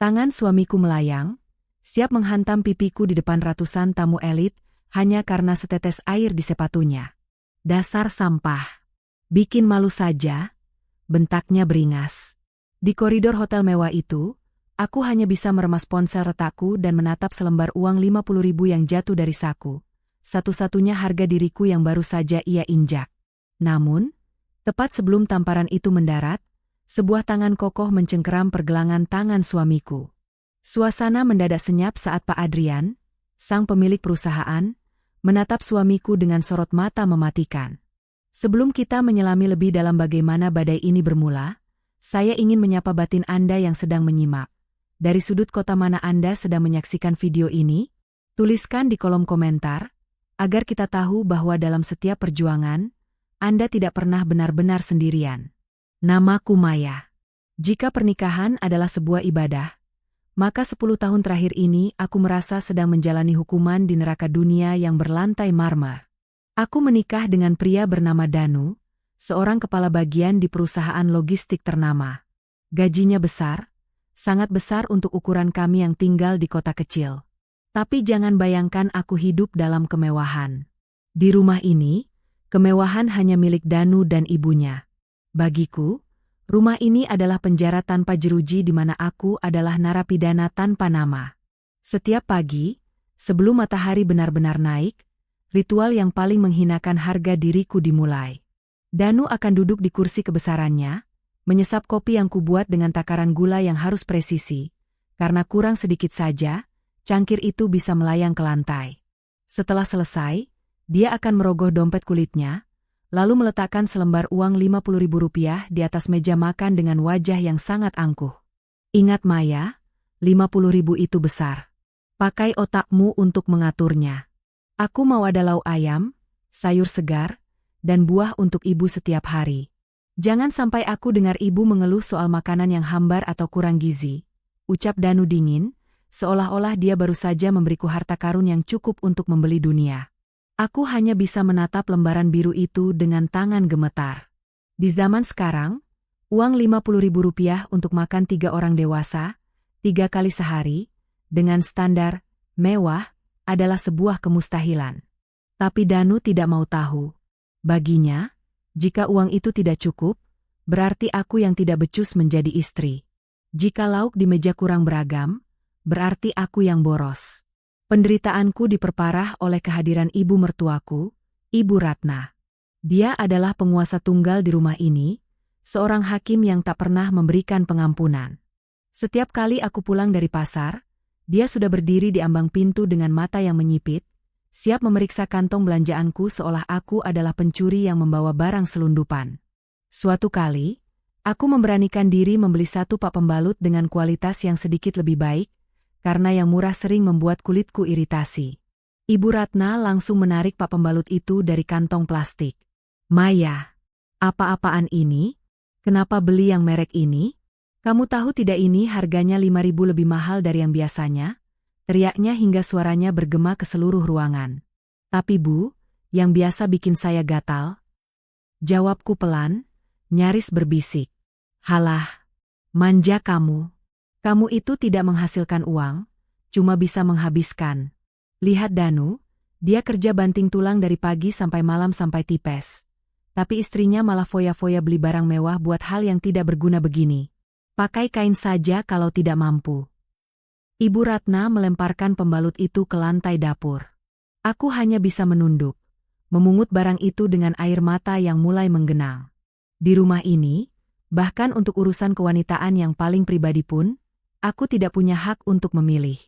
Tangan suamiku melayang, siap menghantam pipiku di depan ratusan tamu elit, hanya karena setetes air di sepatunya. Dasar sampah. Bikin malu saja, bentaknya beringas. Di koridor hotel mewah itu, aku hanya bisa meremas ponsel retakku dan menatap selembar uang 50.000 yang jatuh dari saku. Satu-satunya harga diriku yang baru saja ia injak. Namun, tepat sebelum tamparan itu mendarat, sebuah tangan kokoh mencengkeram pergelangan tangan suamiku. Suasana mendadak senyap saat Pak Adrian, sang pemilik perusahaan, menatap suamiku dengan sorot mata mematikan. Sebelum kita menyelami lebih dalam bagaimana badai ini bermula, saya ingin menyapa batin Anda yang sedang menyimak. Dari sudut kota mana Anda sedang menyaksikan video ini? Tuliskan di kolom komentar, agar kita tahu bahwa dalam setiap perjuangan, Anda tidak pernah benar-benar sendirian. Namaku Maya. Jika pernikahan adalah sebuah ibadah, maka 10 tahun terakhir ini aku merasa sedang menjalani hukuman di neraka dunia yang berlantai marmer. Aku menikah dengan pria bernama Danu, seorang kepala bagian di perusahaan logistik ternama. Gajinya besar, sangat besar untuk ukuran kami yang tinggal di kota kecil. Tapi jangan bayangkan aku hidup dalam kemewahan. Di rumah ini, kemewahan hanya milik Danu dan ibunya. Bagiku, rumah ini adalah penjara tanpa jeruji di mana aku adalah narapidana tanpa nama. Setiap pagi, sebelum matahari benar-benar naik, ritual yang paling menghinakan harga diriku dimulai. Danu akan duduk di kursi kebesarannya, menyesap kopi yang kubuat dengan takaran gula yang harus presisi, karena kurang sedikit saja, cangkir itu bisa melayang ke lantai. Setelah selesai, dia akan merogoh dompet kulitnya, lalu meletakkan selembar uang Rp50.000 di atas meja makan dengan wajah yang sangat angkuh. Ingat Maya, 50.000 itu besar. Pakai otakmu untuk mengaturnya. Aku mau ada lauk ayam, sayur segar, dan buah untuk ibu setiap hari. Jangan sampai aku dengar ibu mengeluh soal makanan yang hambar atau kurang gizi. Ucap Danu dingin, seolah-olah dia baru saja memberiku harta karun yang cukup untuk membeli dunia. Aku hanya bisa menatap lembaran biru itu dengan tangan gemetar. Di zaman sekarang, uang Rp50.000 untuk makan 3 orang dewasa, 3 kali sehari, dengan standar mewah, adalah sebuah kemustahilan. Tapi Danu tidak mau tahu. Baginya, jika uang itu tidak cukup, berarti aku yang tidak becus menjadi istri. Jika lauk di meja kurang beragam, berarti aku yang boros. Penderitaanku diperparah oleh kehadiran ibu mertuaku, Ibu Ratna. Dia adalah penguasa tunggal di rumah ini, seorang hakim yang tak pernah memberikan pengampunan. Setiap kali aku pulang dari pasar, dia sudah berdiri di ambang pintu dengan mata yang menyipit, siap memeriksa kantong belanjaanku seolah aku adalah pencuri yang membawa barang selundupan. Suatu kali, aku memberanikan diri membeli 1 pak pembalut dengan kualitas yang sedikit lebih baik, karena yang murah sering membuat kulitku iritasi. Ibu Ratna langsung menarik pak pembalut itu dari kantong plastik. Maya, apa-apaan ini? Kenapa beli yang merek ini? Kamu tahu tidak ini harganya 5.000 lebih mahal dari yang biasanya? Teriaknya hingga suaranya bergema ke seluruh ruangan. Tapi Bu, yang biasa bikin saya gatal. Jawabku pelan, nyaris berbisik. Halah, manja kamu. Kamu itu tidak menghasilkan uang, cuma bisa menghabiskan. Lihat Danu, dia kerja banting tulang dari pagi sampai malam sampai tipes. Tapi istrinya malah foya-foya beli barang mewah buat hal yang tidak berguna begini. Pakai kain saja kalau tidak mampu. Ibu Ratna melemparkan pembalut itu ke lantai dapur. Aku hanya bisa menunduk, memungut barang itu dengan air mata yang mulai menggenang. Di rumah ini, bahkan untuk urusan kewanitaan yang paling pribadi pun, aku tidak punya hak untuk memilih.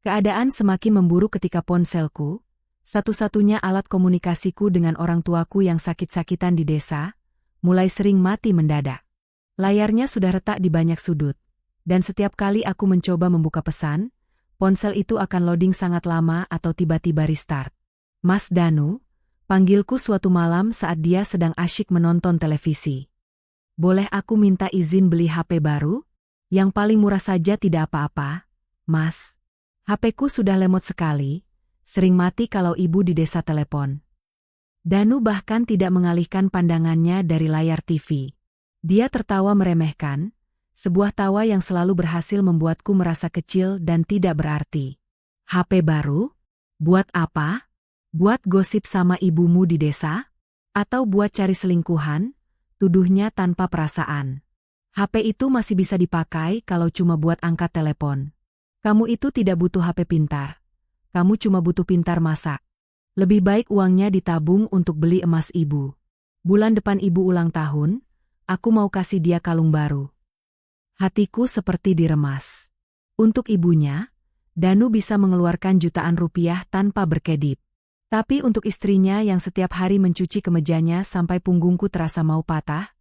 Keadaan semakin memburuk ketika ponselku, satu-satunya alat komunikasiku dengan orang tuaku yang sakit-sakitan di desa, mulai sering mati mendadak. Layarnya sudah retak di banyak sudut, dan setiap kali aku mencoba membuka pesan, ponsel itu akan loading sangat lama atau tiba-tiba restart. Mas Danu, panggilku suatu malam saat dia sedang asyik menonton televisi. Boleh aku minta izin beli HP baru? Yang paling murah saja tidak apa-apa, Mas. HP-ku sudah lemot sekali, sering mati kalau ibu di desa telepon. Danu bahkan tidak mengalihkan pandangannya dari layar TV. Dia tertawa meremehkan, Sebuah tawa yang selalu berhasil membuatku merasa kecil dan tidak berarti. HP baru? Buat apa? Buat gosip sama ibumu di desa? Atau buat cari selingkuhan? Tuduhnya tanpa perasaan. HP itu masih bisa dipakai kalau cuma buat angkat telepon. Kamu itu tidak butuh HP pintar. Kamu cuma butuh pintar masak. Lebih baik uangnya ditabung untuk beli emas ibu. Bulan depan ibu ulang tahun, aku mau kasih dia kalung baru. Hatiku seperti diremas. Untuk ibunya, Danu bisa mengeluarkan jutaan rupiah tanpa berkedip. Tapi untuk istrinya yang setiap hari mencuci kemejanya sampai punggungku terasa mau patah,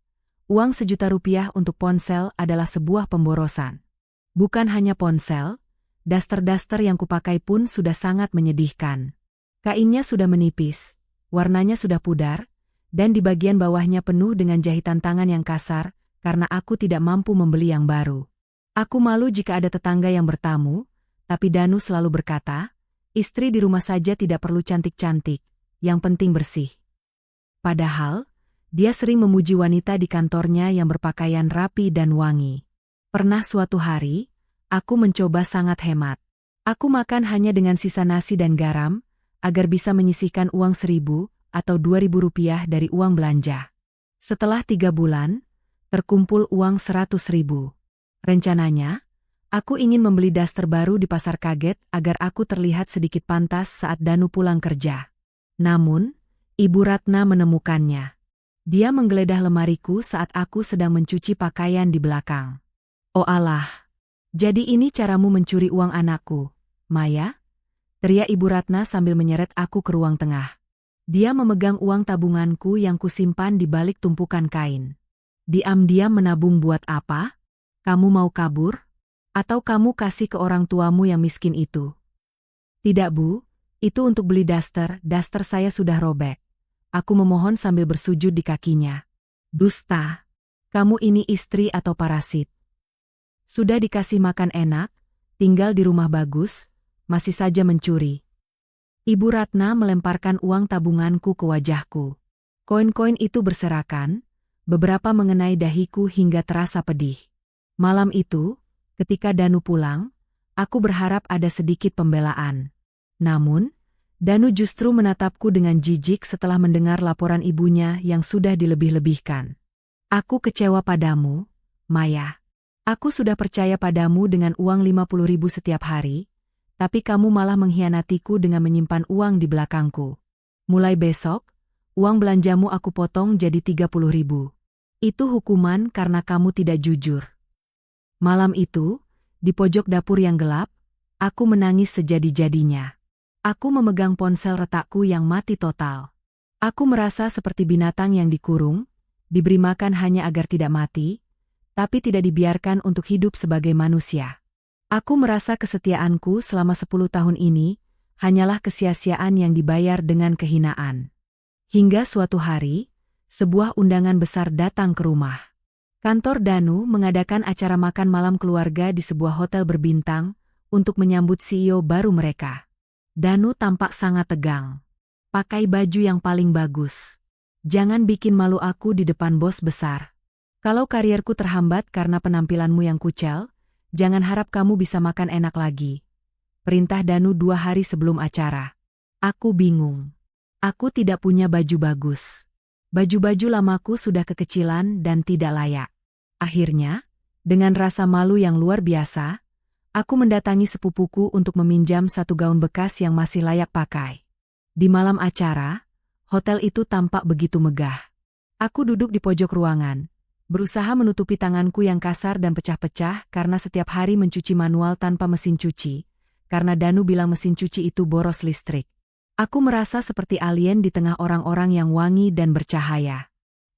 uang 1 juta rupiah untuk ponsel adalah sebuah pemborosan. Bukan hanya ponsel, daster-daster yang kupakai pun sudah sangat menyedihkan. Kainnya sudah menipis, warnanya sudah pudar, dan di bagian bawahnya penuh dengan jahitan tangan yang kasar, karena aku tidak mampu membeli yang baru. Aku malu jika ada tetangga yang bertamu, tapi Danu selalu berkata, istri di rumah saja tidak perlu cantik-cantik, yang penting bersih. Padahal, dia sering memuji wanita di kantornya yang berpakaian rapi dan wangi. Pernah suatu hari, aku mencoba sangat hemat. Aku makan hanya dengan sisa nasi dan garam, agar bisa menyisihkan uang 1.000 atau 2.000 rupiah dari uang belanja. Setelah 3 bulan, terkumpul uang 100.000. Rencananya, aku ingin membeli daster baru di pasar kaget agar aku terlihat sedikit pantas saat Danu pulang kerja. Namun, Ibu Ratna menemukannya. Dia menggeledah lemariku saat aku sedang mencuci pakaian di belakang. Oh alah, jadi ini caramu mencuri uang anakku, Maya? Teriak Ibu Ratna sambil menyeret aku ke ruang tengah. Dia memegang uang tabunganku yang kusimpan di balik tumpukan kain. Diam-diam menabung buat apa? Kamu mau kabur? Atau kamu kasih ke orang tuamu yang miskin itu? Tidak Bu, itu untuk beli daster saya sudah robek. Aku memohon sambil bersujud di kakinya. Dusta, kamu ini istri atau parasit? Sudah dikasih makan enak, tinggal di rumah bagus, masih saja mencuri. Ibu Ratna melemparkan uang tabunganku ke wajahku. Koin-koin itu berserakan, beberapa mengenai dahiku hingga terasa pedih. Malam itu, ketika Danu pulang, aku berharap ada sedikit pembelaan. Namun, Danu justru menatapku dengan jijik setelah mendengar laporan ibunya yang sudah dilebih-lebihkan. Aku kecewa padamu, Maya. Aku sudah percaya padamu dengan uang 50.000 setiap hari, tapi kamu malah mengkhianatiku dengan menyimpan uang di belakangku. Mulai besok, uang belanjamu aku potong jadi 30.000. Itu hukuman karena kamu tidak jujur. Malam itu, di pojok dapur yang gelap, aku menangis sejadi-jadinya. Aku memegang ponsel retakku yang mati total. Aku merasa seperti binatang yang dikurung, diberi makan hanya agar tidak mati, tapi tidak dibiarkan untuk hidup sebagai manusia. Aku merasa kesetiaanku selama 10 tahun ini hanyalah kesia-siaan yang dibayar dengan kehinaan. Hingga suatu hari, sebuah undangan besar datang ke rumah. Kantor Danu mengadakan acara makan malam keluarga di sebuah hotel berbintang untuk menyambut CEO baru mereka. Danu tampak sangat tegang. Pakai baju yang paling bagus. Jangan bikin malu aku di depan bos besar. Kalau karierku terhambat karena penampilanmu yang kucel, jangan harap kamu bisa makan enak lagi. Perintah Danu 2 hari sebelum acara. Aku bingung. Aku tidak punya baju bagus. Baju-baju lamaku sudah kekecilan dan tidak layak. Akhirnya, dengan rasa malu yang luar biasa, aku mendatangi sepupuku untuk meminjam 1 gaun bekas yang masih layak pakai. Di malam acara, hotel itu tampak begitu megah. Aku duduk di pojok ruangan, berusaha menutupi tanganku yang kasar dan pecah-pecah karena setiap hari mencuci manual tanpa mesin cuci, karena Danu bilang mesin cuci itu boros listrik. Aku merasa seperti alien di tengah orang-orang yang wangi dan bercahaya.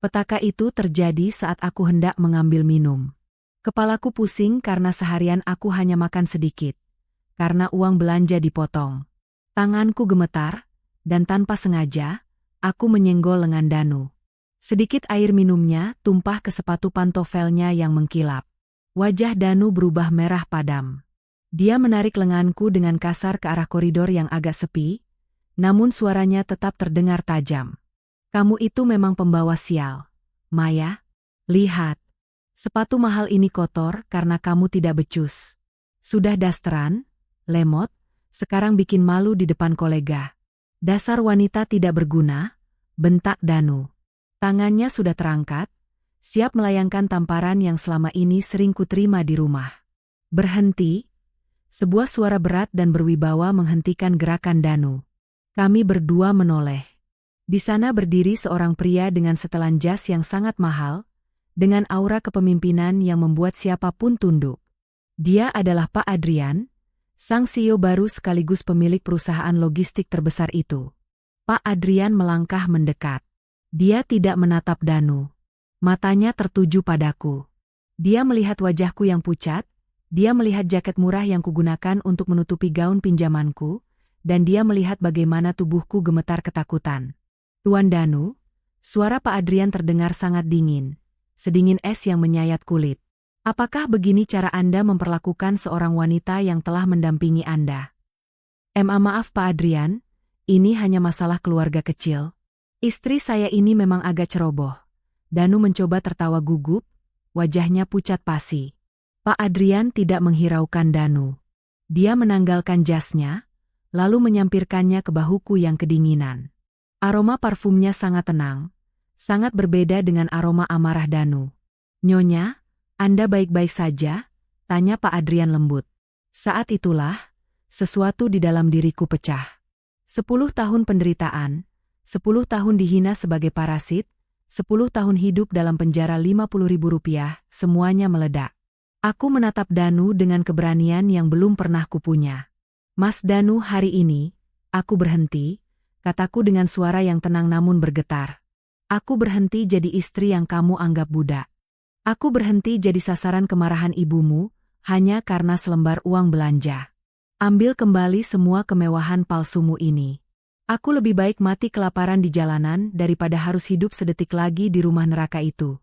Petaka itu terjadi saat aku hendak mengambil minum. Kepalaku pusing karena seharian aku hanya makan sedikit, karena uang belanja dipotong. Tanganku gemetar, dan tanpa sengaja, aku menyenggol lengan Danu. Sedikit air minumnya tumpah ke sepatu pantofelnya yang mengkilap. Wajah Danu berubah merah padam. Dia menarik lenganku dengan kasar ke arah koridor yang agak sepi, namun suaranya tetap terdengar tajam. Kamu itu memang pembawa sial, Maya. Lihat. Sepatu mahal ini kotor karena kamu tidak becus. Sudah dasteran, lemot, sekarang bikin malu di depan kolega. Dasar wanita tidak berguna, bentak Danu. Tangannya sudah terangkat, siap melayangkan tamparan yang selama ini sering kuterima di rumah. Berhenti. Sebuah suara berat dan berwibawa menghentikan gerakan Danu. Kami berdua menoleh. Di sana berdiri seorang pria dengan setelan jas yang sangat mahal, dengan aura kepemimpinan yang membuat siapapun tunduk. Dia adalah Pak Adrian, sang CEO baru sekaligus pemilik perusahaan logistik terbesar itu. Pak Adrian melangkah mendekat. Dia tidak menatap Danu. Matanya tertuju padaku. Dia melihat wajahku yang pucat, dia melihat jaket murah yang kugunakan untuk menutupi gaun pinjamanku, dan dia melihat bagaimana tubuhku gemetar ketakutan. Tuan Danu, suara Pak Adrian terdengar sangat dingin. Sedingin es yang menyayat kulit. Apakah begini cara Anda memperlakukan seorang wanita yang telah mendampingi Anda? Maaf Pak Adrian, ini hanya masalah keluarga kecil. Istri saya ini memang agak ceroboh. Danu mencoba tertawa gugup, wajahnya pucat pasi. Pak Adrian tidak menghiraukan Danu. Dia menanggalkan jasnya, lalu menyampirkannya ke bahuku yang kedinginan. Aroma parfumnya sangat tenang. Sangat berbeda dengan aroma amarah Danu. Nyonya, Anda baik-baik saja? Tanya Pak Adrian lembut. Saat itulah, sesuatu di dalam diriku pecah. 10 tahun penderitaan, 10 tahun dihina sebagai parasit, 10 tahun hidup dalam penjara Rp50.000, semuanya meledak. Aku menatap Danu dengan keberanian yang belum pernah kupunya. Mas Danu, hari ini, aku berhenti, kataku dengan suara yang tenang namun bergetar. Aku berhenti jadi istri yang kamu anggap budak. Aku berhenti jadi sasaran kemarahan ibumu, hanya karena selembar uang belanja. Ambil kembali semua kemewahan palsumu ini. Aku lebih baik mati kelaparan di jalanan daripada harus hidup sedetik lagi di rumah neraka itu.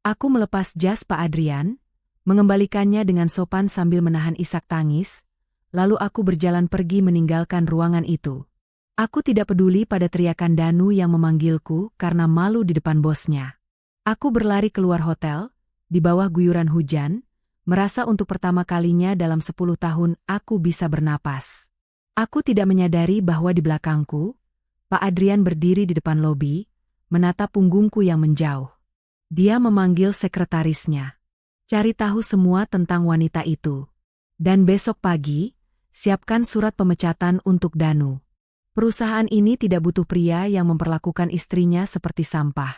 Aku melepas jas Pak Adrian, mengembalikannya dengan sopan sambil menahan isak tangis, lalu aku berjalan pergi meninggalkan ruangan itu. Aku tidak peduli pada teriakan Danu yang memanggilku karena malu di depan bosnya. Aku berlari keluar hotel, di bawah guyuran hujan, merasa untuk pertama kalinya dalam 10 tahun aku bisa bernapas. Aku tidak menyadari bahwa di belakangku, Pak Adrian berdiri di depan lobi, menatap punggungku yang menjauh. Dia memanggil sekretarisnya. Cari tahu semua tentang wanita itu. Dan besok pagi, siapkan surat pemecatan untuk Danu. Perusahaan ini tidak butuh pria yang memperlakukan istrinya seperti sampah.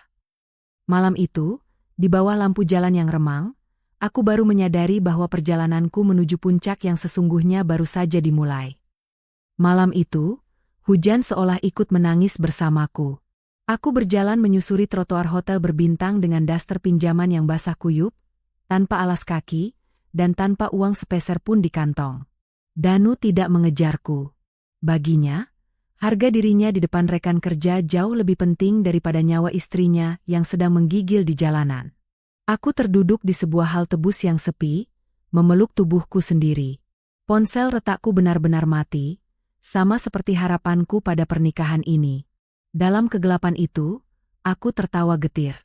Malam itu, di bawah lampu jalan yang remang, aku baru menyadari bahwa perjalananku menuju puncak yang sesungguhnya baru saja dimulai. Malam itu, hujan seolah ikut menangis bersamaku. Aku berjalan menyusuri trotoar hotel berbintang dengan daster pinjaman yang basah kuyup, tanpa alas kaki, dan tanpa uang sepeser pun di kantong. Danu tidak mengejarku. Baginya, harga dirinya di depan rekan kerja jauh lebih penting daripada nyawa istrinya yang sedang menggigil di jalanan. Aku terduduk di sebuah halte bus yang sepi, memeluk tubuhku sendiri. Ponsel retakku benar-benar mati, sama seperti harapanku pada pernikahan ini. Dalam kegelapan itu, aku tertawa getir.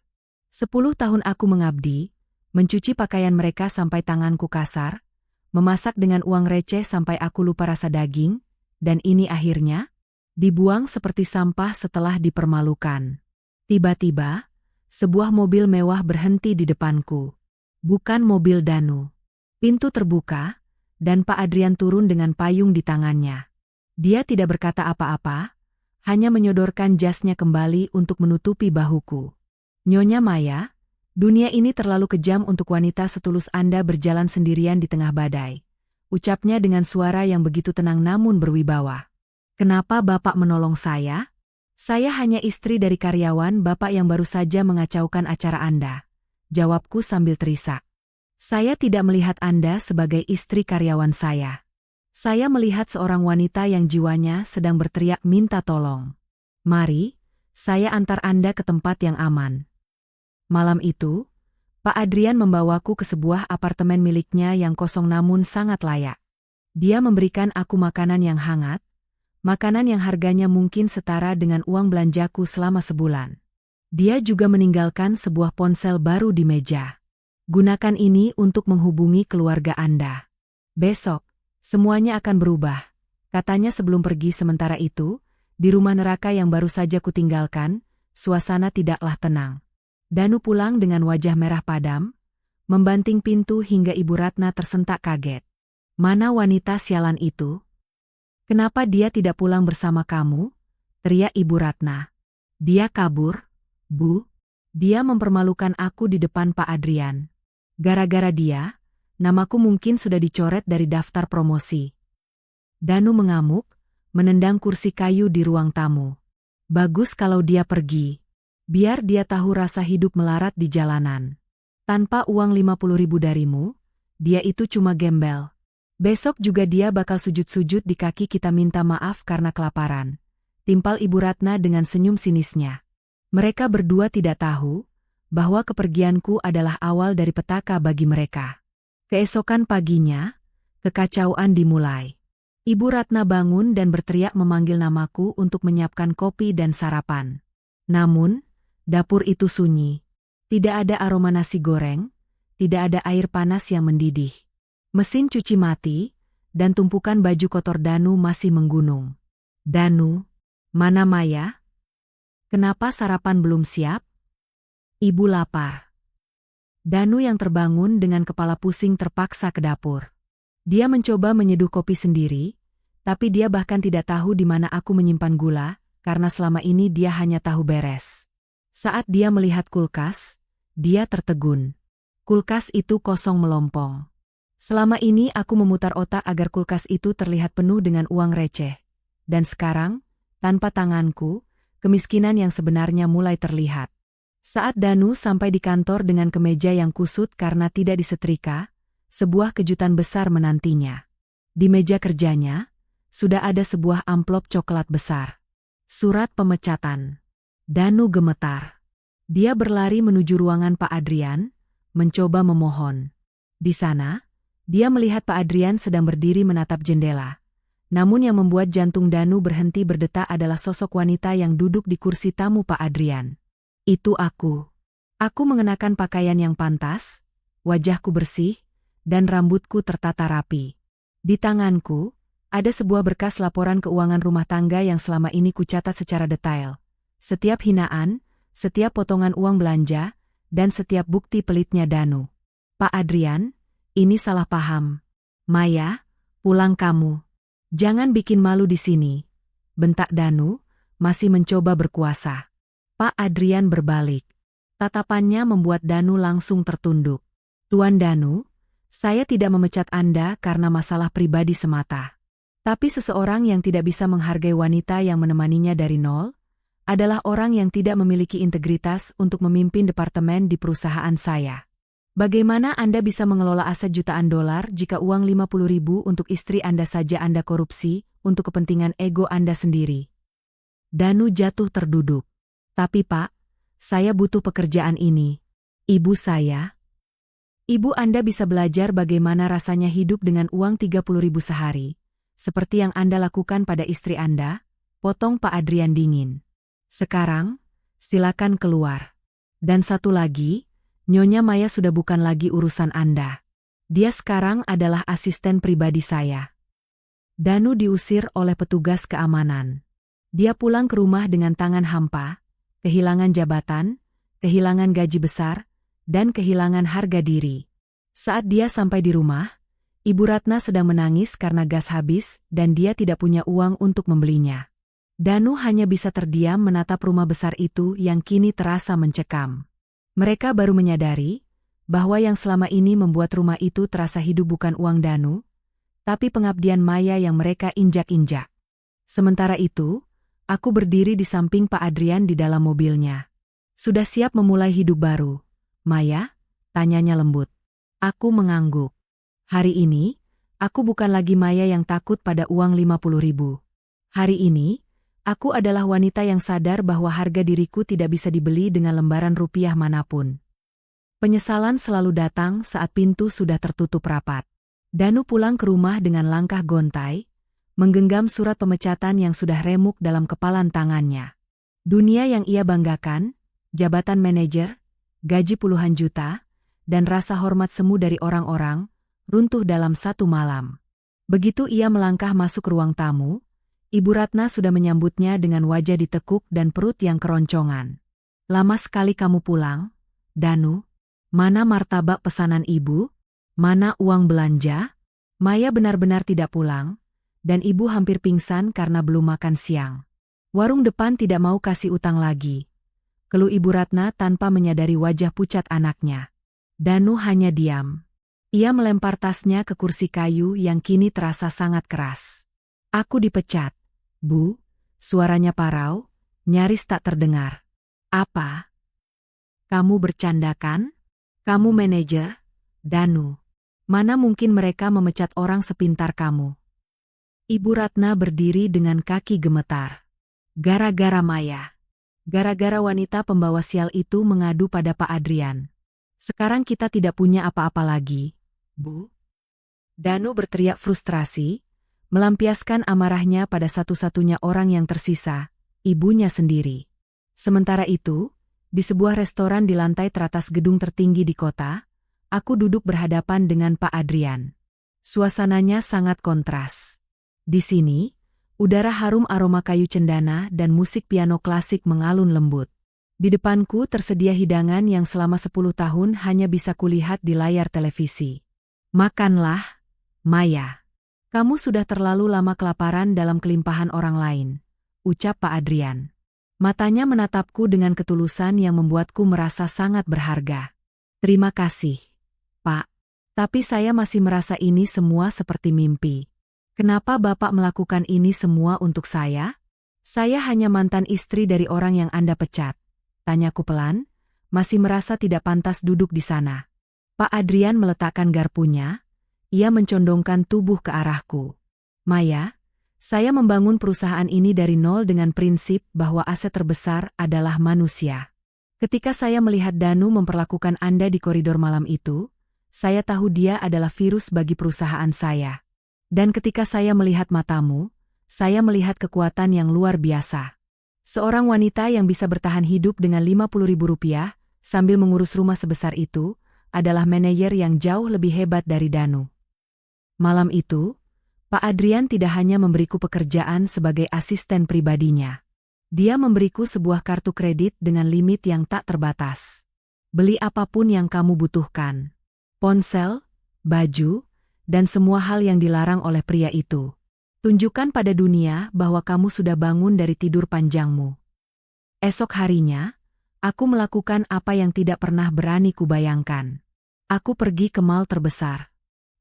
10 tahun aku mengabdi, mencuci pakaian mereka sampai tanganku kasar, memasak dengan uang receh sampai aku lupa rasa daging, dan ini akhirnya dibuang seperti sampah setelah dipermalukan. Tiba-tiba, sebuah mobil mewah berhenti di depanku. Bukan mobil Danu. Pintu terbuka, dan Pak Adrian turun dengan payung di tangannya. Dia tidak berkata apa-apa, hanya menyodorkan jasnya kembali untuk menutupi bahuku. Nyonya Maya, dunia ini terlalu kejam untuk wanita setulus Anda berjalan sendirian di tengah badai. Ucapnya dengan suara yang begitu tenang namun berwibawa. Kenapa Bapak menolong saya? Saya hanya istri dari karyawan Bapak yang baru saja mengacaukan acara Anda. Jawabku sambil terisak. Saya tidak melihat Anda sebagai istri karyawan saya. Saya melihat seorang wanita yang jiwanya sedang berteriak minta tolong. Mari, saya antar Anda ke tempat yang aman. Malam itu, Pak Adrian membawaku ke sebuah apartemen miliknya yang kosong namun sangat layak. Dia memberikan aku makanan yang hangat, makanan yang harganya mungkin setara dengan uang belanjaku selama sebulan. Dia juga meninggalkan sebuah ponsel baru di meja. Gunakan ini untuk menghubungi keluarga Anda. Besok, semuanya akan berubah, katanya sebelum pergi. Sementara itu, di rumah neraka yang baru saja kutinggalkan, suasana tidaklah tenang. Danu pulang dengan wajah merah padam, membanting pintu hingga Ibu Ratna tersentak kaget. Mana wanita sialan itu? Kenapa dia tidak pulang bersama kamu? Teriak Ibu Ratna. Dia kabur, Bu. Dia mempermalukan aku di depan Pak Adrian. Gara-gara dia, namaku mungkin sudah dicoret dari daftar promosi. Danu mengamuk, menendang kursi kayu di ruang tamu. Bagus kalau dia pergi. Biar dia tahu rasa hidup melarat di jalanan. Tanpa uang 50.000 darimu, dia itu cuma gembel. Besok juga dia bakal sujud-sujud di kaki kita minta maaf karena kelaparan. Timpal Ibu Ratna dengan senyum sinisnya. Mereka berdua tidak tahu bahwa kepergianku adalah awal dari petaka bagi mereka. Keesokan paginya, kekacauan dimulai. Ibu Ratna bangun dan berteriak memanggil namaku untuk menyiapkan kopi dan sarapan. Namun, dapur itu sunyi. Tidak ada aroma nasi goreng, tidak ada air panas yang mendidih. Mesin cuci mati, dan tumpukan baju kotor Danu masih menggunung. Danu, mana Maya? Kenapa sarapan belum siap? Ibu lapar. Danu yang terbangun dengan kepala pusing terpaksa ke dapur. Dia mencoba menyeduh kopi sendiri, tapi dia bahkan tidak tahu di mana aku menyimpan gula, karena selama ini dia hanya tahu beres. Saat dia melihat kulkas, dia tertegun. Kulkas itu kosong melompong. Selama ini aku memutar otak agar kulkas itu terlihat penuh dengan uang receh. Dan sekarang, tanpa tanganku, kemiskinan yang sebenarnya mulai terlihat. Saat Danu sampai di kantor dengan kemeja yang kusut karena tidak disetrika, sebuah kejutan besar menantinya. Di meja kerjanya, sudah ada sebuah amplop coklat besar. Surat pemecatan. Danu gemetar. Dia berlari menuju ruangan Pak Adrian, mencoba memohon. Di sana, dia melihat Pak Adrian sedang berdiri menatap jendela. Namun yang membuat jantung Danu berhenti berdetak adalah sosok wanita yang duduk di kursi tamu Pak Adrian. Itu aku. Aku mengenakan pakaian yang pantas, wajahku bersih, dan rambutku tertata rapi. Di tanganku, ada sebuah berkas laporan keuangan rumah tangga yang selama ini kucatat secara detail. Setiap hinaan, setiap potongan uang belanja, dan setiap bukti pelitnya Danu. Pak Adrian, ini salah paham. Maya, pulang kamu. Jangan bikin malu di sini. Bentak Danu, masih mencoba berkuasa. Pak Adrian berbalik. Tatapannya membuat Danu langsung tertunduk. Tuan Danu, saya tidak memecat Anda karena masalah pribadi semata. Tapi seseorang yang tidak bisa menghargai wanita yang menemaninya dari nol, adalah orang yang tidak memiliki integritas untuk memimpin departemen di perusahaan saya. Bagaimana Anda bisa mengelola aset jutaan dolar jika uang 50.000 untuk istri Anda saja Anda korupsi untuk kepentingan ego Anda sendiri? Danu jatuh terduduk. Tapi Pak, saya butuh pekerjaan ini. Ibu saya. Ibu Anda bisa belajar bagaimana rasanya hidup dengan uang 30.000 sehari. Seperti yang Anda lakukan pada istri Anda, potong Pak Adrian dingin. Sekarang, silakan keluar. Dan satu lagi, Nyonya Maya sudah bukan lagi urusan Anda. Dia sekarang adalah asisten pribadi saya. Danu diusir oleh petugas keamanan. Dia pulang ke rumah dengan tangan hampa, kehilangan jabatan, kehilangan gaji besar, dan kehilangan harga diri. Saat dia sampai di rumah, Ibu Ratna sedang menangis karena gas habis dan dia tidak punya uang untuk membelinya. Danu hanya bisa terdiam menatap rumah besar itu yang kini terasa mencekam. Mereka baru menyadari bahwa yang selama ini membuat rumah itu terasa hidup bukan uang Danu, tapi pengabdian Maya yang mereka injak-injak. Sementara itu, aku berdiri di samping Pak Adrian di dalam mobilnya. Sudah siap memulai hidup baru, Maya? Tanyanya lembut. Aku mengangguk. Hari ini, aku bukan lagi Maya yang takut pada uang 50.000. Hari ini, aku adalah wanita yang sadar bahwa harga diriku tidak bisa dibeli dengan lembaran rupiah manapun. Penyesalan selalu datang saat pintu sudah tertutup rapat. Danu pulang ke rumah dengan langkah gontai, menggenggam surat pemecatan yang sudah remuk dalam kepalan tangannya. Dunia yang ia banggakan, jabatan manajer, gaji puluhan juta, dan rasa hormat semu dari orang-orang, runtuh dalam satu malam. Begitu ia melangkah masuk ruang tamu, Ibu Ratna sudah menyambutnya dengan wajah ditekuk dan perut yang keroncongan. "Lama sekali kamu pulang, Danu. Mana martabak pesanan ibu? Mana uang belanja?" Maya benar-benar tidak pulang, dan ibu hampir pingsan karena belum makan siang. "Warung depan tidak mau kasih utang lagi," keluh Ibu Ratna tanpa menyadari wajah pucat anaknya. Danu hanya diam. Ia melempar tasnya ke kursi kayu yang kini terasa sangat keras. "Aku dipecat, Bu," suaranya parau, nyaris tak terdengar. "Apa? Kamu bercanda kan? Kamu manajer, Danu. Mana mungkin mereka memecat orang sepintar kamu?" Ibu Ratna berdiri dengan kaki gemetar. Gara-gara Maya. Gara-gara wanita pembawa sial itu mengadu pada Pak Adrian. "Sekarang kita tidak punya apa-apa lagi, Bu." Danu berteriak frustrasi, melampiaskan amarahnya pada satu-satunya orang yang tersisa, ibunya sendiri. Sementara itu, di sebuah restoran di lantai teratas gedung tertinggi di kota, aku duduk berhadapan dengan Pak Adrian. Suasananya sangat kontras. Di sini, udara harum aroma kayu cendana dan musik piano klasik mengalun lembut. Di depanku tersedia hidangan yang selama 10 tahun hanya bisa kulihat di layar televisi. "Makanlah, Maya. Kamu sudah terlalu lama kelaparan dalam kelimpahan orang lain," ucap Pak Adrian. Matanya menatapku dengan ketulusan yang membuatku merasa sangat berharga. "Terima kasih, Pak. Tapi saya masih merasa ini semua seperti mimpi. Kenapa Bapak melakukan ini semua untuk saya? Saya hanya mantan istri dari orang yang Anda pecat," tanyaku pelan, masih merasa tidak pantas duduk di sana. Pak Adrian meletakkan garpunya, ia mencondongkan tubuh ke arahku. "Maya, saya membangun perusahaan ini dari nol dengan prinsip bahwa aset terbesar adalah manusia. Ketika saya melihat Danu memperlakukan Anda di koridor malam itu, saya tahu dia adalah virus bagi perusahaan saya. Dan ketika saya melihat matamu, saya melihat kekuatan yang luar biasa. Seorang wanita yang bisa bertahan hidup dengan 50.000 rupiah sambil mengurus rumah sebesar itu adalah manajer yang jauh lebih hebat dari Danu." Malam itu, Pak Adrian tidak hanya memberiku pekerjaan sebagai asisten pribadinya. Dia memberiku sebuah kartu kredit dengan limit yang tak terbatas. "Beli apapun yang kamu butuhkan. Ponsel, baju, dan semua hal yang dilarang oleh pria itu. Tunjukkan pada dunia bahwa kamu sudah bangun dari tidur panjangmu." Esok harinya, aku melakukan apa yang tidak pernah berani kubayangkan. Aku pergi ke mall terbesar.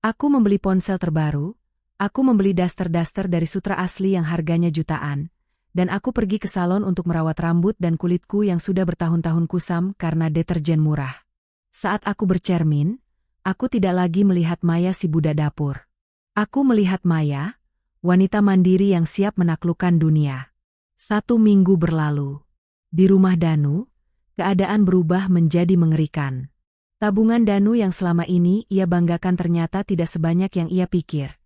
Aku membeli ponsel terbaru, aku membeli daster-daster dari Sutra asli yang harganya jutaan, dan aku pergi ke salon untuk merawat rambut dan kulitku yang sudah bertahun-tahun kusam karena deterjen murah. Saat aku bercermin, aku tidak lagi melihat Maya si budak dapur. Aku melihat Maya, wanita mandiri yang siap menaklukkan dunia. 1 minggu berlalu. Di rumah Danu, keadaan berubah menjadi mengerikan. Tabungan Danu yang selama ini ia banggakan ternyata tidak sebanyak yang ia pikir.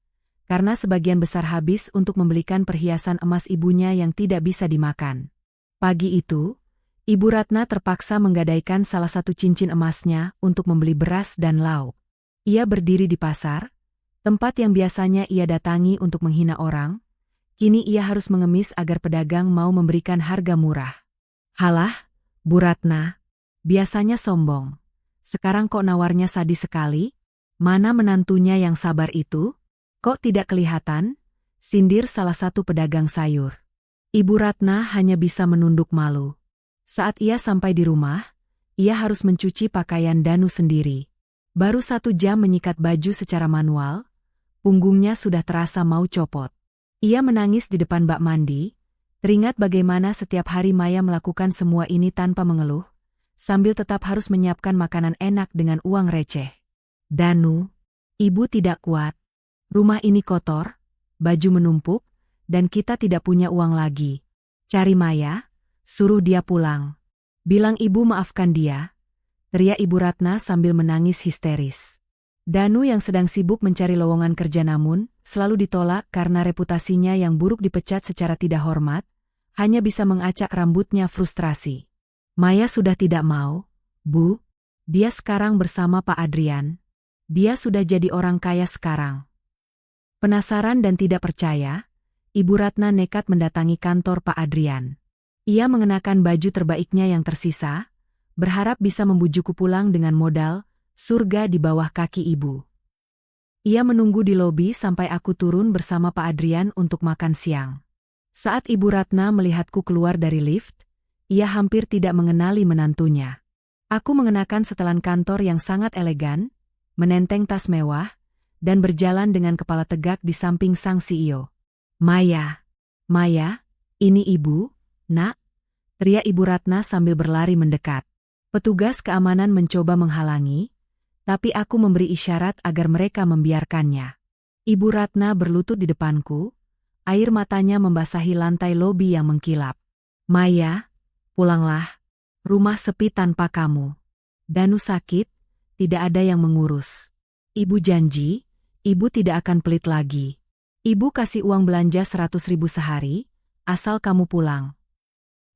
Karena sebagian besar habis untuk membelikan perhiasan emas ibunya yang tidak bisa dimakan. Pagi itu, Ibu Ratna terpaksa menggadaikan salah satu cincin emasnya untuk membeli beras dan lauk. Ia berdiri di pasar, tempat yang biasanya ia datangi untuk menghina orang. Kini ia harus mengemis agar pedagang mau memberikan harga murah. "Halah, Bu Ratna, biasanya sombong. Sekarang kok nawarnya sadis sekali? Mana menantunya yang sabar itu? Kok tidak kelihatan?" sindir salah satu pedagang sayur. Ibu Ratna hanya bisa menunduk malu. Saat ia sampai di rumah, ia harus mencuci pakaian Danu sendiri. Baru 1 jam menyikat baju secara manual, punggungnya sudah terasa mau copot. Ia menangis di depan bak mandi, teringat bagaimana setiap hari Maya melakukan semua ini tanpa mengeluh, sambil tetap harus menyiapkan makanan enak dengan uang receh. "Danu, ibu tidak kuat. Rumah ini kotor, baju menumpuk, dan kita tidak punya uang lagi. Cari Maya, suruh dia pulang. Bilang ibu maafkan dia," teriak Ibu Ratna sambil menangis histeris. Danu yang sedang sibuk mencari lowongan kerja namun selalu ditolak karena reputasinya yang buruk dipecat secara tidak hormat, hanya bisa mengacak rambutnya frustrasi. "Maya sudah tidak mau, Bu. Dia sekarang bersama Pak Adrian. Dia sudah jadi orang kaya sekarang. Penasaran dan tidak percaya, Ibu Ratna nekat mendatangi kantor Pak Adrian. Ia mengenakan baju terbaiknya yang tersisa, berharap bisa membujukku pulang dengan modal surga di bawah kaki ibu. Ia menunggu di lobi sampai aku turun bersama Pak Adrian untuk makan siang. Saat Ibu Ratna melihatku keluar dari lift, ia hampir tidak mengenali menantunya. Aku mengenakan setelan kantor yang sangat elegan, menenteng tas mewah, dan berjalan dengan kepala tegak di samping sang CEO. Maya, ini ibu, nak, teriak Ibu Ratna sambil berlari mendekat. Petugas keamanan mencoba menghalangi, tapi aku memberi isyarat agar mereka membiarkannya. Ibu Ratna berlutut di depanku, air matanya membasahi lantai lobi yang mengkilap. Maya, pulanglah, rumah sepi tanpa kamu. Danu sakit, tidak ada yang mengurus. Ibu janji, ibu tidak akan pelit lagi. Ibu kasih uang belanja 100.000 sehari, asal kamu pulang.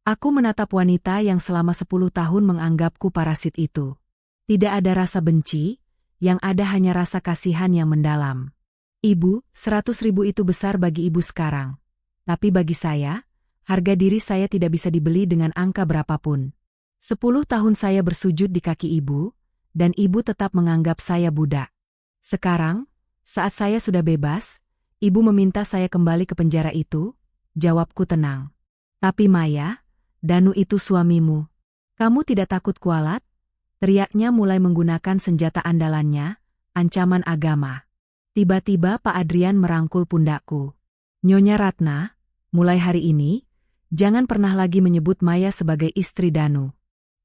Aku menatap wanita yang selama 10 tahun menganggapku parasit itu. Tidak ada rasa benci, yang ada hanya rasa kasihan yang mendalam. Ibu, 100.000 itu besar bagi ibu sekarang. Tapi bagi saya, harga diri saya tidak bisa dibeli dengan angka berapapun. 10 tahun saya bersujud di kaki ibu, dan ibu tetap menganggap saya budak. Sekarang, saat saya sudah bebas, ibu meminta saya kembali ke penjara itu, jawabku tenang. Tapi Maya, Danu itu suamimu. Kamu tidak takut kualat? Teriaknya mulai menggunakan senjata andalannya, ancaman agama. Tiba-tiba Pak Adrian merangkul pundakku. Nyonya Ratna, mulai hari ini, jangan pernah lagi menyebut Maya sebagai istri Danu.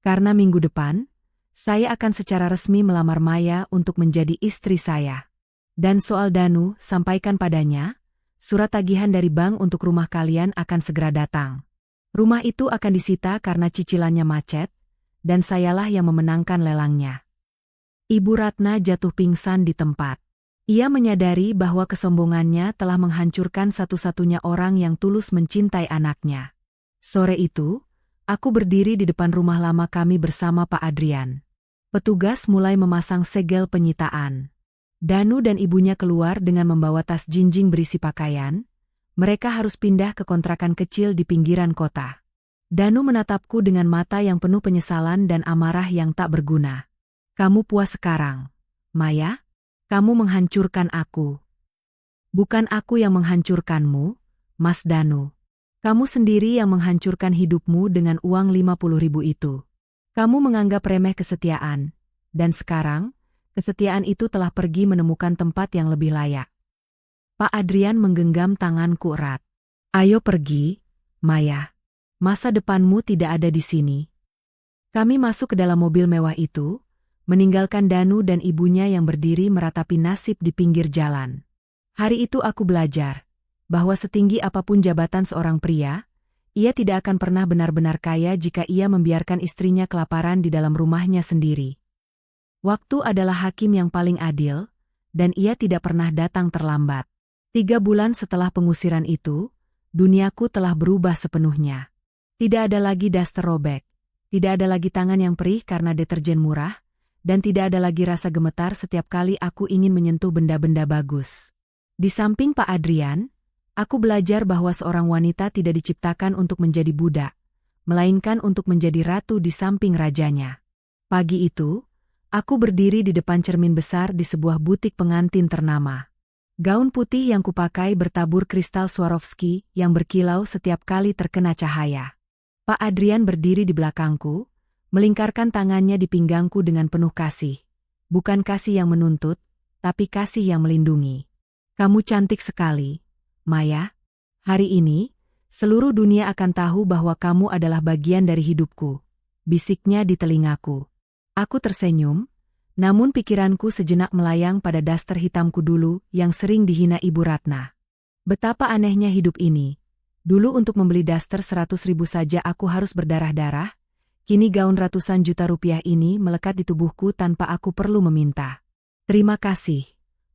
Karena minggu depan, saya akan secara resmi melamar Maya untuk menjadi istri saya. Dan soal Danu, sampaikan padanya, surat tagihan dari bank untuk rumah kalian akan segera datang. Rumah itu akan disita karena cicilannya macet, dan sayalah yang memenangkan lelangnya. Ibu Ratna jatuh pingsan di tempat. Ia menyadari bahwa kesombongannya telah menghancurkan satu-satunya orang yang tulus mencintai anaknya. Sore itu, aku berdiri di depan rumah lama kami bersama Pak Adrian. Petugas mulai memasang segel penyitaan. Danu dan ibunya keluar dengan membawa tas jinjing berisi pakaian. Mereka harus pindah ke kontrakan kecil di pinggiran kota. Danu menatapku dengan mata yang penuh penyesalan dan amarah yang tak berguna. Kamu puas sekarang, Maya? Kamu menghancurkan aku. Bukan aku yang menghancurkanmu, Mas Danu. Kamu sendiri yang menghancurkan hidupmu dengan uang 50.000 itu. Kamu menganggap remeh kesetiaan, dan sekarang, kesetiaan itu telah pergi menemukan tempat yang lebih layak. Pak Adrian menggenggam tanganku erat. Ayo pergi, Maya. Masa depanmu tidak ada di sini. Kami masuk ke dalam mobil mewah itu, meninggalkan Danu dan ibunya yang berdiri meratapi nasib di pinggir jalan. Hari itu aku belajar, bahwa setinggi apapun jabatan seorang pria, ia tidak akan pernah benar-benar kaya jika ia membiarkan istrinya kelaparan di dalam rumahnya sendiri. Waktu adalah hakim yang paling adil, dan ia tidak pernah datang terlambat. 3 bulan setelah pengusiran itu, duniaku telah berubah sepenuhnya. Tidak ada lagi daster robek, tidak ada lagi tangan yang perih karena deterjen murah, dan tidak ada lagi rasa gemetar setiap kali aku ingin menyentuh benda-benda bagus. Di samping Pak Adrian, aku belajar bahwa seorang wanita tidak diciptakan untuk menjadi budak, melainkan untuk menjadi ratu di samping rajanya. Pagi itu, aku berdiri di depan cermin besar di sebuah butik pengantin ternama. Gaun putih yang kupakai bertabur kristal Swarovski yang berkilau setiap kali terkena cahaya. Pak Adrian berdiri di belakangku, melingkarkan tangannya di pinggangku dengan penuh kasih. Bukan kasih yang menuntut, tapi kasih yang melindungi. Kamu cantik sekali, Maya. Hari ini, seluruh dunia akan tahu bahwa kamu adalah bagian dari hidupku, bisiknya di telingaku. Aku tersenyum, namun pikiranku sejenak melayang pada daster hitamku dulu yang sering dihina Ibu Ratna. Betapa anehnya hidup ini. Dulu untuk membeli daster 100.000 saja aku harus berdarah-darah, kini gaun ratusan juta rupiah ini melekat di tubuhku tanpa aku perlu meminta. Terima kasih,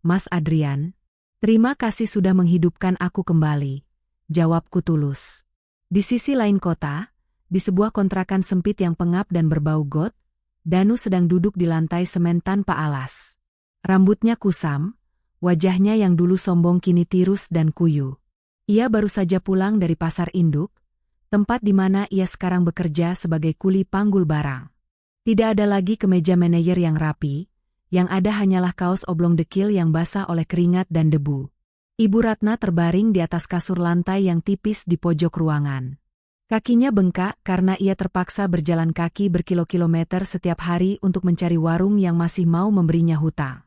Mas Adrian. Terima kasih sudah menghidupkan aku kembali, jawabku tulus. Di sisi lain kota, di sebuah kontrakan sempit yang pengap dan berbau got, Danu sedang duduk di lantai semen tanpa alas. Rambutnya kusam, wajahnya yang dulu sombong kini tirus dan kuyu. Ia baru saja pulang dari pasar induk, tempat di mana ia sekarang bekerja sebagai kuli panggul barang. Tidak ada lagi kemeja manajer yang rapi, yang ada hanyalah kaos oblong dekil yang basah oleh keringat dan debu. Ibu Ratna terbaring di atas kasur lantai yang tipis di pojok ruangan. Kakinya bengkak karena ia terpaksa berjalan kaki berkilo-kilometer setiap hari untuk mencari warung yang masih mau memberinya hutang.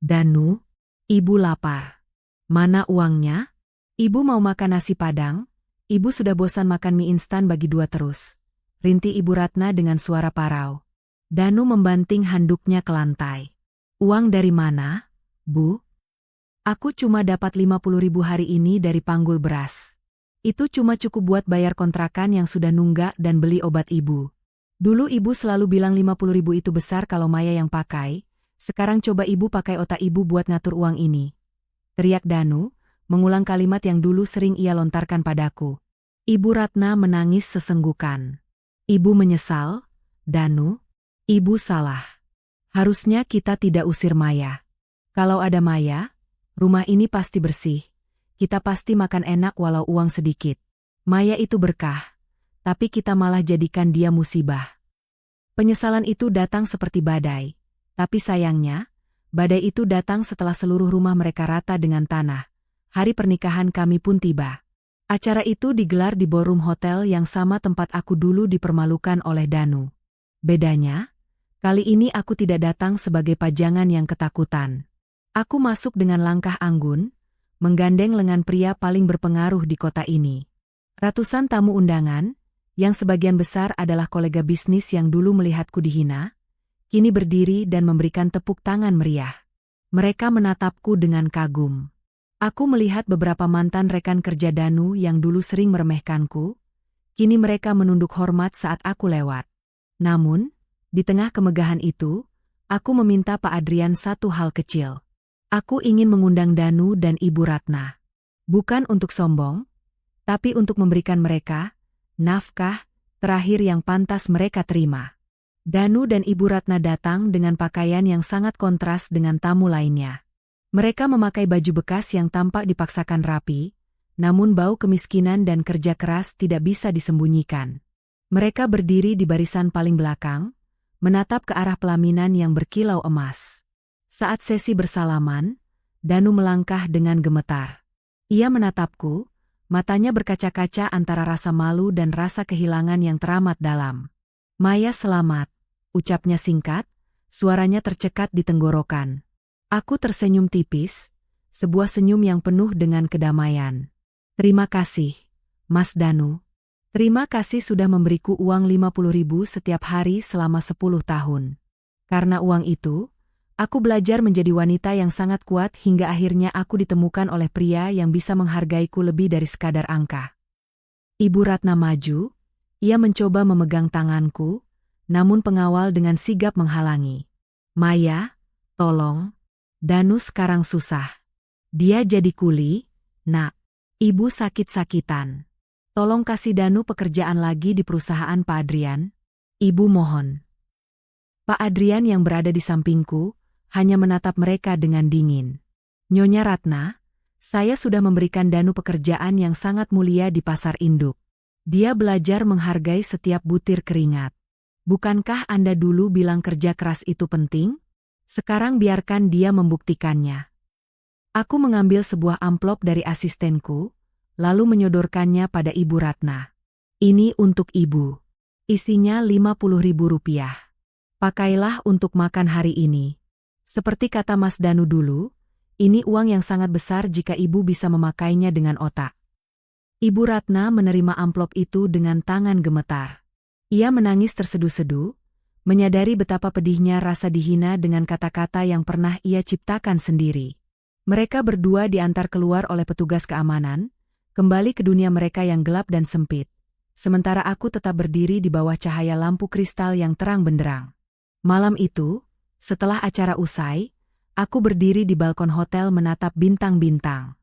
Danu, ibu lapar. Mana uangnya? Ibu mau makan nasi padang? Ibu sudah bosan makan mie instan bagi dua terus. Rinti Ibu Ratna dengan suara parau. Danu membanting handuknya ke lantai. Uang dari mana, Bu? Aku cuma dapat 50.000 hari ini dari panggul beras. Itu cuma cukup buat bayar kontrakan yang sudah nunggak dan beli obat ibu. Dulu ibu selalu bilang 50.000 itu besar kalau Maya yang pakai, sekarang coba ibu pakai otak ibu buat ngatur uang ini. Teriak Danu, mengulang kalimat yang dulu sering ia lontarkan padaku. Ibu Ratna menangis sesenggukan. Ibu menyesal, Danu, ibu salah. Harusnya kita tidak usir Maya. Kalau ada Maya, rumah ini pasti bersih. Kita pasti makan enak walau uang sedikit. Maya itu berkah, tapi kita malah jadikan dia musibah. Penyesalan itu datang seperti badai, tapi sayangnya, badai itu datang setelah seluruh rumah mereka rata dengan tanah. Hari pernikahan kami pun tiba. Acara itu digelar di ballroom hotel yang sama tempat aku dulu dipermalukan oleh Danu. Bedanya, kali ini aku tidak datang sebagai pajangan yang ketakutan. Aku masuk dengan langkah anggun, menggandeng lengan pria paling berpengaruh di kota ini. Ratusan tamu undangan, yang sebagian besar adalah kolega bisnis yang dulu melihatku dihina, kini berdiri dan memberikan tepuk tangan meriah. Mereka menatapku dengan kagum. Aku melihat beberapa mantan rekan kerja Danu yang dulu sering meremehkanku, kini mereka menunduk hormat saat aku lewat. Namun, di tengah kemegahan itu, aku meminta Pak Adrian satu hal kecil. Aku ingin mengundang Danu dan Ibu Ratna. Bukan untuk sombong, tapi untuk memberikan mereka nafkah terakhir yang pantas mereka terima. Danu dan Ibu Ratna datang dengan pakaian yang sangat kontras dengan tamu lainnya. Mereka memakai baju bekas yang tampak dipaksakan rapi, namun bau kemiskinan dan kerja keras tidak bisa disembunyikan. Mereka berdiri di barisan paling belakang, menatap ke arah pelaminan yang berkilau emas. Saat sesi bersalaman, Danu melangkah dengan gemetar. Ia menatapku, matanya berkaca-kaca antara rasa malu dan rasa kehilangan yang teramat dalam. Maya selamat, ucapnya singkat, suaranya tercekat di tenggorokan. Aku tersenyum tipis, sebuah senyum yang penuh dengan kedamaian. Terima kasih, Mas Danu. Terima kasih sudah memberiku uang 50.000 setiap hari selama 10 tahun. Karena uang itu, aku belajar menjadi wanita yang sangat kuat hingga akhirnya aku ditemukan oleh pria yang bisa menghargaiku lebih dari sekadar angka. Ibu Ratna maju, ia mencoba memegang tanganku, namun pengawal dengan sigap menghalangi. Maya, tolong, Danu sekarang susah. Dia jadi kuli, Nak. Ibu sakit-sakitan. Tolong kasih Danu pekerjaan lagi di perusahaan Pak Adrian. Ibu mohon. Pak Adrian yang berada di sampingku, hanya menatap mereka dengan dingin. Nyonya Ratna, saya sudah memberikan Danu pekerjaan yang sangat mulia di pasar induk. Dia belajar menghargai setiap butir keringat. Bukankah Anda dulu bilang kerja keras itu penting? Sekarang biarkan dia membuktikannya. Aku mengambil sebuah amplop dari asistenku, lalu menyodorkannya pada Ibu Ratna. Ini untuk Ibu. Isinya 50.000 rupiah. Pakailah untuk makan hari ini. Seperti kata Mas Danu dulu, ini uang yang sangat besar jika Ibu bisa memakainya dengan otak. Ibu Ratna menerima amplop itu dengan tangan gemetar. Ia menangis terseduh-seduh, menyadari betapa pedihnya rasa dihina dengan kata-kata yang pernah ia ciptakan sendiri. Mereka berdua diantar keluar oleh petugas keamanan, kembali ke dunia mereka yang gelap dan sempit. Sementara aku tetap berdiri di bawah cahaya lampu kristal yang terang benderang. Malam itu, setelah acara usai, aku berdiri di balkon hotel menatap bintang-bintang.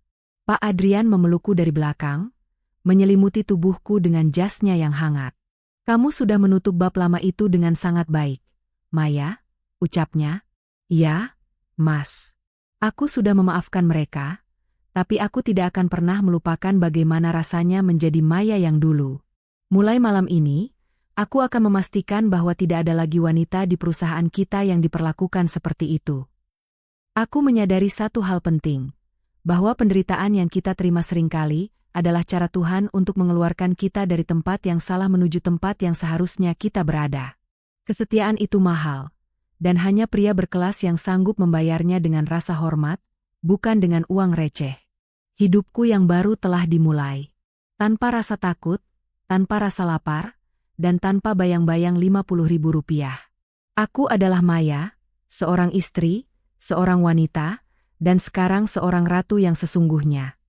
Pak Adrian memelukku dari belakang, menyelimuti tubuhku dengan jasnya yang hangat. Kamu sudah menutup bab lama itu dengan sangat baik, Maya, ucapnya. Ya, Mas. Aku sudah memaafkan mereka, tapi aku tidak akan pernah melupakan bagaimana rasanya menjadi Maya yang dulu. Mulai malam ini, aku akan memastikan bahwa tidak ada lagi wanita di perusahaan kita yang diperlakukan seperti itu. Aku menyadari satu hal penting, bahwa penderitaan yang kita terima seringkali adalah cara Tuhan untuk mengeluarkan kita dari tempat yang salah menuju tempat yang seharusnya kita berada. Kesetiaan itu mahal, dan hanya pria berkelas yang sanggup membayarnya dengan rasa hormat, bukan dengan uang receh. Hidupku yang baru telah dimulai. Tanpa rasa takut, tanpa rasa lapar, dan tanpa bayang-bayang 50.000 rupiah. Aku adalah Maya, seorang istri, seorang wanita, dan sekarang seorang ratu yang sesungguhnya.